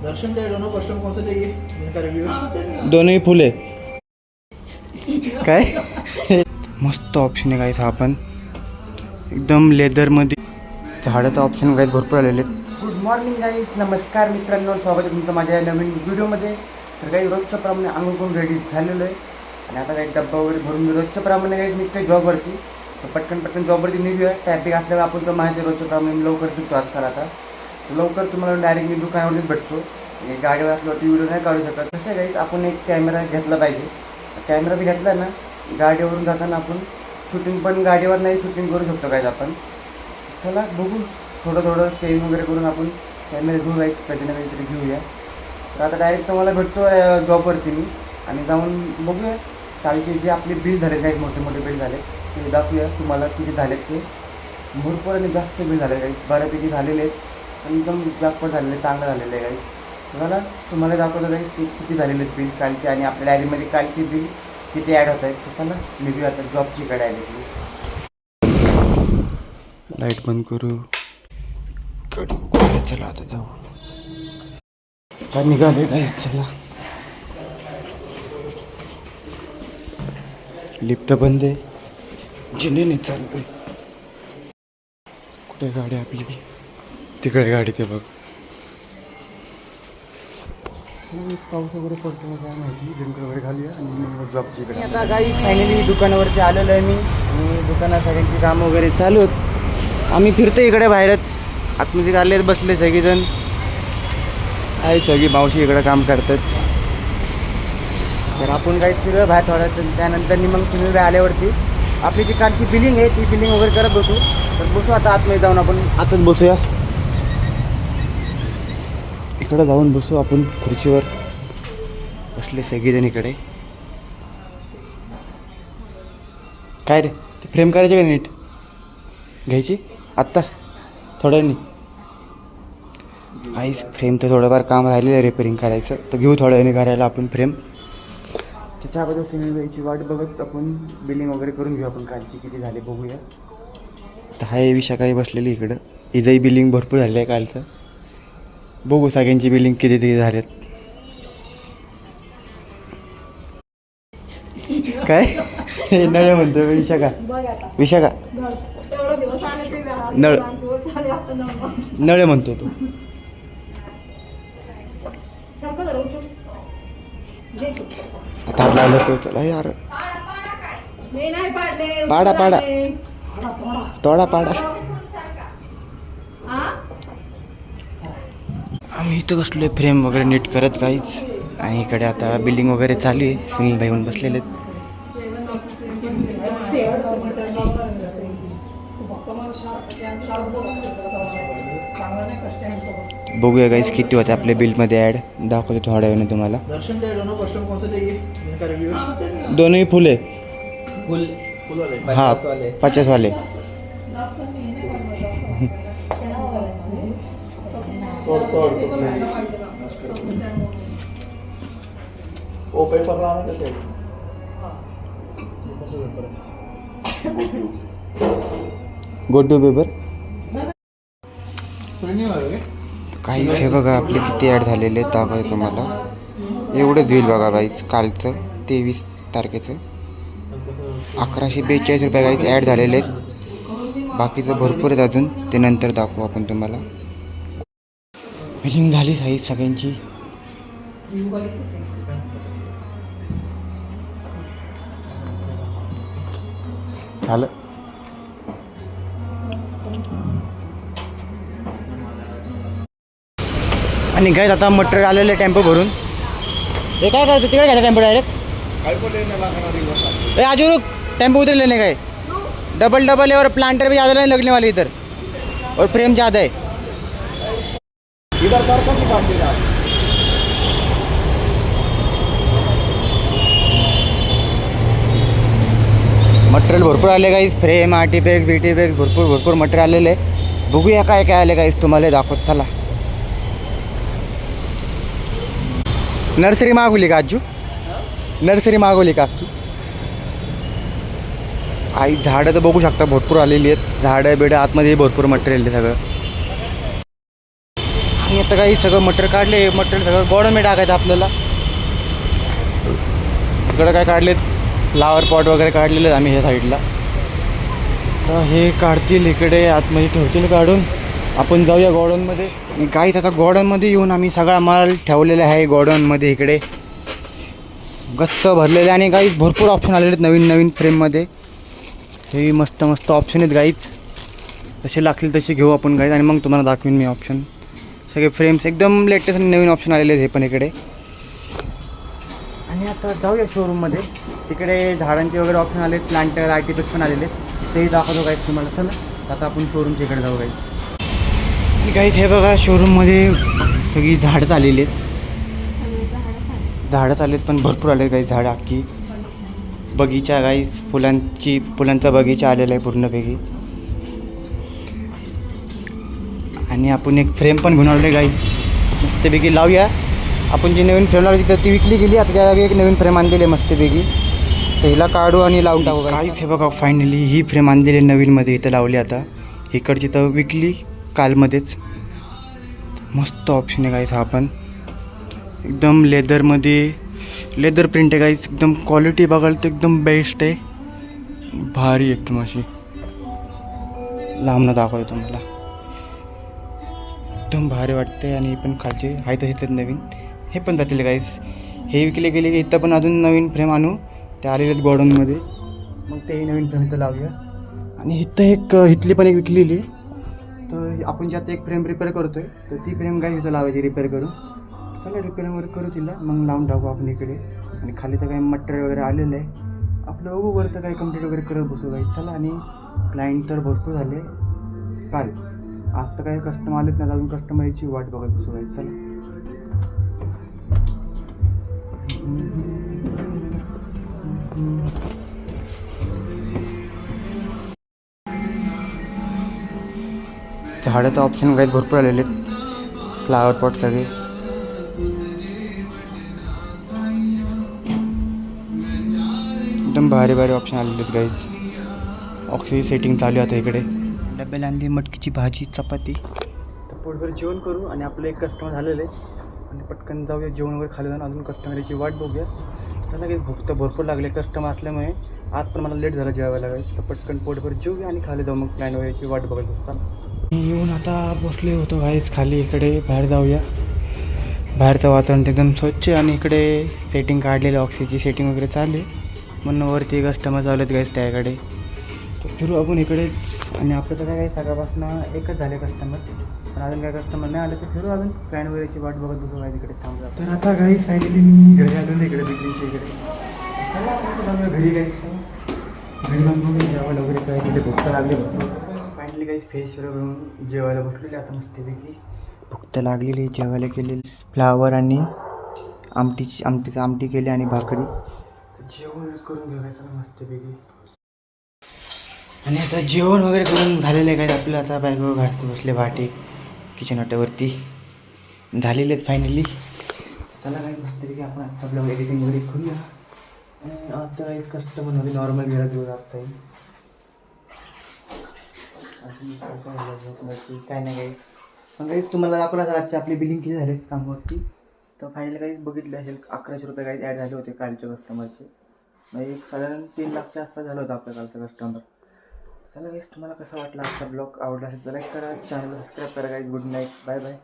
दर्शन दे दोनों कस्टम कौन सा चाहिए इनका रिव्यू दोनों ही फुले काय मस्त ऑप्शन आहे गाईस. हा पण एकदम लेदरमध्ये झाडाचं ऑप्शन गाईस भरपूर आलेले आहेत. गुड मॉर्निंग गाईस, नमस्कार मित्रांनो, स्वागत आहे तुमचं माझ्या नवीन व्हिडिओमध्ये. तर काही रोजच्या प्रमाणे अंघोळ करून रेडी झालेलो आहे आणि आता काही डब्बा वगैरे भरून रोजच्या प्रमाणे काही निघते जॉबवरती. तर पटकन जॉबवरती निघूया. ट्रॅफिक असल्यावर आपण तर माहिती रोजच्या प्रमाणे लवकर फिरतो आजकाल. आता लवकर तुम्हाला डायरेक्ट मी दुकानावरतीच भेटतो. गाडीवर असल्यावरती व्हिडिओ नाही काढू शकत. कसं आहे गाईस, आपण एक कॅमेरा घेतला पाहिजे. कॅमेरा बी घेतला ना, गाडीवरून जाताना आपण शूटिंग पण गाडीवर नाही शूटिंग करू शकतो गाईस आपण. चला बघू, थोडं चेंज वगैरे करून आपण कॅमेरा घेऊन गाईस कधी ना काहीतरी घेऊया. तर आता डायरेक्ट तुम्हाला भेटतो जॉबवरती मी आणि जाऊन बघूया कालचे जे आपले बिल झाले काही मोठे बिल झाले ते दाखवूया तुम्हाला किती झालेत. ते भरपूर आणि जास्त बिल झाले काही बऱ्यापैकी झालेले आहेत आणि एकदम जास्त झालेले चांगलं झालेलं आहे काही. मला तुम्हाला दाखवलं काही ते किती झालेले आहेत बिल कालचे आणि आपल्या डायरीमध्ये कालचे बिल किती ॲड होत आहेत. तर चला निघूया आता जॉबची कडे डायरेक्टली. लाईट बंद करू. चला आता जाऊ. काय निघाले काय. चला लिफ्ट बंद आहे. जिने नाही चालू. कुठे गाडी आपली, तिकडे गाडी ते बघ. पाऊस वगैरे पडतो काय माहिती. ड्रिंक वगैरे घालूया आणि जॉबची इकडे. आता काही फायनली दुकानावरती आलेलो आहे मी आणि दुकानात सगळ्यांची कामं वगैरे चालू आहेत. आम्ही फिरतो इकडे बाहेरच. आतमध्ये आले बसले सगळेजण आहे. सगळी मावशी इकडं काम करतात. तर आपण काही फिरूया बाहेर थोडं. त्यानंतर मग तुम्ही आल्यावरती आपली जी कारची बिलिंग आहे ती बिलिंग वगैरे करत बसू. तर बसू आता आतमध्ये जाऊन आपण आतच बसूया. इकडं जाऊन बसू आपण खुर्चीवर बसले सगळेजण इकडे. काय रे ते फ्रेम करायची का नीट घ्यायची आत्ता थोड्यानी. आईस फ्रेम तर थोडंफार काम राहिलेलं आहे रिपेअरिंग करायचं, तर घेऊ थोड्या वेळाने करायला आपण फ्रेम. त्याच्या अगोदर सिनेमाची वाट बघत आपण बिलिंग वगैरे करून घेऊ. आपण कालची किती झाले बघूया. तर हाय विषय काही बसलेली इकडं. इजही बिलिंग भरपूर झालं आहे कालचं. बघू सगळ्यांची बिलिंग किती झालेत. काय नळ म्हणतो विशाखा नळ म्हणतो तू. आता आपला तो चला यार. पाडा आम्ही इथं कसलो फ्रेम वगैरे नीट करत काहीच. आणि इकडे आता बिल्डिंग वगैरे चालू आहे. सुनील भाई येऊन बसलेले आहेत. बघूया गाईस किती होते आपल्या बिलमध्ये ॲड. दाखवतो थोड्या वेळाने तुम्हाला. दर्शन दे दोनों कस्टम कौन सा चाहिए इनका रिव्यू दोनों ही फुले फुल वाले हाँ 50 वाले. ओ पेपर लाना कैसे गो टू पेपर काही हे बघा आपले किती ॲड झालेले आहेत दाखवतो तुम्हाला. एवढंच बिल बघा गाईज कालचं 23 तारखेचं 1142 रुपये गाईज ॲड झालेले आहेत. बाकीचं भरपूर आहेत अजून, ते नंतर दाखवू आपण तुम्हाला. बिलिंग झाली साईज सगळ्यांची. झालं. आणि काय आता मटेरियल आलेलं टेम्पो भरून. हे काय करतो तिकडे घ्यायचं टेम्पो डायरेक्ट. ए आजू रुक, टेम्पो उधर लेने का है. डबल है और प्लांटर भी ज़्यादा नहीं लगने वाली इधर और फ्रेम ज़्यादा है इधर. मटेरियल भरपूर आले guys. Frame RT bag BT bag भरपूर मटेरियल आलेलं आहे. बघूया काय आले गाईस तुम्हाला दाखवत. चला नर्सरी मागवली का आजू. नर्सरी मागवली का तू. आई झाडं तर बघू शकता भरपूर आलेली आहेत. झाडं बिडं आतमध्ये भरपूर मटेरियल आहे सगळं. आणि आता काही सगळं मटेरियल काढले, मटेरियल सगळं गोडाऊनमध्ये टाकायचं आपल्याला. इकडं काय काढलेत, फ्लावर पॉट वगैरे काढलेले आहेत आम्ही ह्या साईडला. तर हे काढतील इकडे आतमध्ये ठेवतील काढून. आपण जाऊया गोडाऊनमध्ये. आणि काहीच आता गोडाऊनमध्ये येऊन आम्ही सगळा माल ठेवलेला आहे गोडाऊनमध्ये. इकडे गच्च भरलेले आणि काही भरपूर ऑप्शन आलेले आहेत नवीन नवीन फ्रेममध्ये. हे मस्त मस्त ऑप्शन आहेत गाईज. जसे लागतील तसे घेऊ आपण गाईज आणि मग तुम्हाला दाखवीन मी ऑप्शन. सगळे फ्रेम्स एकदम लेटेस्ट आणि नवीन ऑप्शन आलेले आहेत हे पण इकडे. आणि आता जाऊया शोरूममध्ये. तिकडे झाडांचे वगैरे ऑप्शन आले, प्लांटर आर्टिफिक्स पण आलेले, तेही दाखवतो गाईज तुम्हाला. चला आता आपण शोरूमच्या इकडे जाऊ गाईज. गाईज हे बघा शोरूममध्ये सगळी झाडच आलेली आहेत. झाडच आलेत पण भरपूर आले गाईज झाडं. अख्खी बगीचा गाईज, फुलांचा बगीचा आलेला आहे पूर्णपैकी. आणि आपण एक फ्रेम पण घेऊन आलो आहे गाईज, मस्तपैकी लावूया. आपण जी नवीन फ्रेम लावली तर ती विकली गेली, आता त्या जागी एक नवीन फ्रेम आणलेली आहे मस्तपैकी. तर हिला काढू आणि लावून टाकू गाईज. हे बघा फायनली ही फ्रेम आणलेली आहे नवीनमध्ये, इथं लावली. आता इकडची तर विकली कालमध्येच. मस्त ऑप्शन आहे गाईज हा पण. एकदम लेदरमध्ये, लेदर प्रिंट आहे गाईज. एकदम क्वालिटी बघाल तर एकदम बेस्ट आहे, भारी एकदम अशी. लांबनं दाखवतो तुम्हाला, एकदम भारी वाटते. आणि पण खालचे आहे तर येतात नवीन, हे पण जातील गाईज. हे विकले गेले की इथं पण अजून नवीन फ्रेम आणू, ते आलेले आहेत गोडाऊनमध्ये. मग तेही नवीन फ्रेम इथं लावूया. आणि इथं एक इथली पण एक विकलेली आहे. तर आपण जे आता एक फ्रेम रिपेअर करतो आहे, तर ती फ्रेम गाईज इथं लावायची रिपेअर करून. चला रिपेअर वगैरे करू तिला, मग लावून टाकू आपण इकडे. आणि खाली तर काही मटेरियल वगैरे आलेलं आहे आपलं. वरचं काही कंप्लीट वगैरे करत बसू गाईज. चला. आणि क्लायंट तर भरपूर झाले काल, आज तर काही कस्टमर आलेत नाही अजून. कस्टमरची वाट बघत बसू गाईज. चला. झाडाचं ऑप्शन गाईज भरपूर आलेले आहेत, फ्लावर पॉट सगळे. एकदम भारी भारी ऑप्शन आलेले आहेत गाईज. ऑक्सिजन सेटिंग चालू आहे आता इकडे. डब्याला आणली मटकीची भाजी, चपाती. तर पोटभर जेवण करू. आणि आपलं एक कस्टमर झालेलं आहे आणि पटकन जाऊया जेवण वगैरे खाली जाऊन अजून कस्टमरची वाट बघूया. चला काही भूक तर भरपूर लागले कस्टमर असल्यामुळे. आज पण मला लेट झालं जेवायला गाईज. तर पटकन पोटभर जेवूया आणि खाली जाऊ, मग प्लॅन वगैरेची वाट बघत बसू. चला. येऊन आता बसले होतो गाईज खाली. इकडे बाहेर जाऊया. बाहेरचं वातावरण एकदम स्वच्छ आणि इकडे सेटिंग काढलेलं, ऑक्सिजनची सेटिंग वगैरे चालू आहे. म्हणून वरती कस्टमर चालू आहेत गाईज त्याकडे. तर फिरू आपण इकडे. आणि आपलं तर काय सकाळपासून एकच झाले कस्टमर, पण अजून काय कस्टमर नाही आलं. तर फिरू अजून प्लॅन वगैरेची वाट बघत बसू गाईज इकडे थांबला. तर आता काही फायनली मी घरी आलो इकडे बिल्डिंगच्या इकडे. चला घरी गाईज. घरी जाऊन बघून जेवायला वगैरे काय तिथे भूक लागली भरपूर. फायनली काही फेस करून जेवायला बसलेली आता मस्तपैकी. भूक तर लागलेली, जेवायला केलेली. फ्लावर आणि आमटी केली आणि भाकरी. तर जेवण करून घेऊया मस्तपैकी. आणि आता जेवण वगैरे करून झालेलं आहे काय आपलं. आता बायको घाटत बसले भाटे किचन वाट्यावरती झालेले आहेत फायनली. चला काय मस्तपैकी आपण आता आपलं एडिटिंग वगैरे करूया. आता काही कस्टमरमध्ये नॉर्मल गेला घेऊन आता येईल. काय नाही काही पण काही तुम्हाला दाखवलं असेल आजची आपली बिलिंग किती झाले कामावरती. तर फायनली काही बघितलं असेल 1100 रुपये काही ॲड झाले होते कालच्या कस्टमरचे. म्हणजे एक साधारण 3 लाखच्या आसपास झालं होतं आपल्या कालचं कस्टमर. चला गाईज तुम्हाला कसा वाटला आजचा ब्लॉग, आवडला असेल तर लाईक करा, चॅनल सबस्क्राईब करा guys. Good night, bye bye.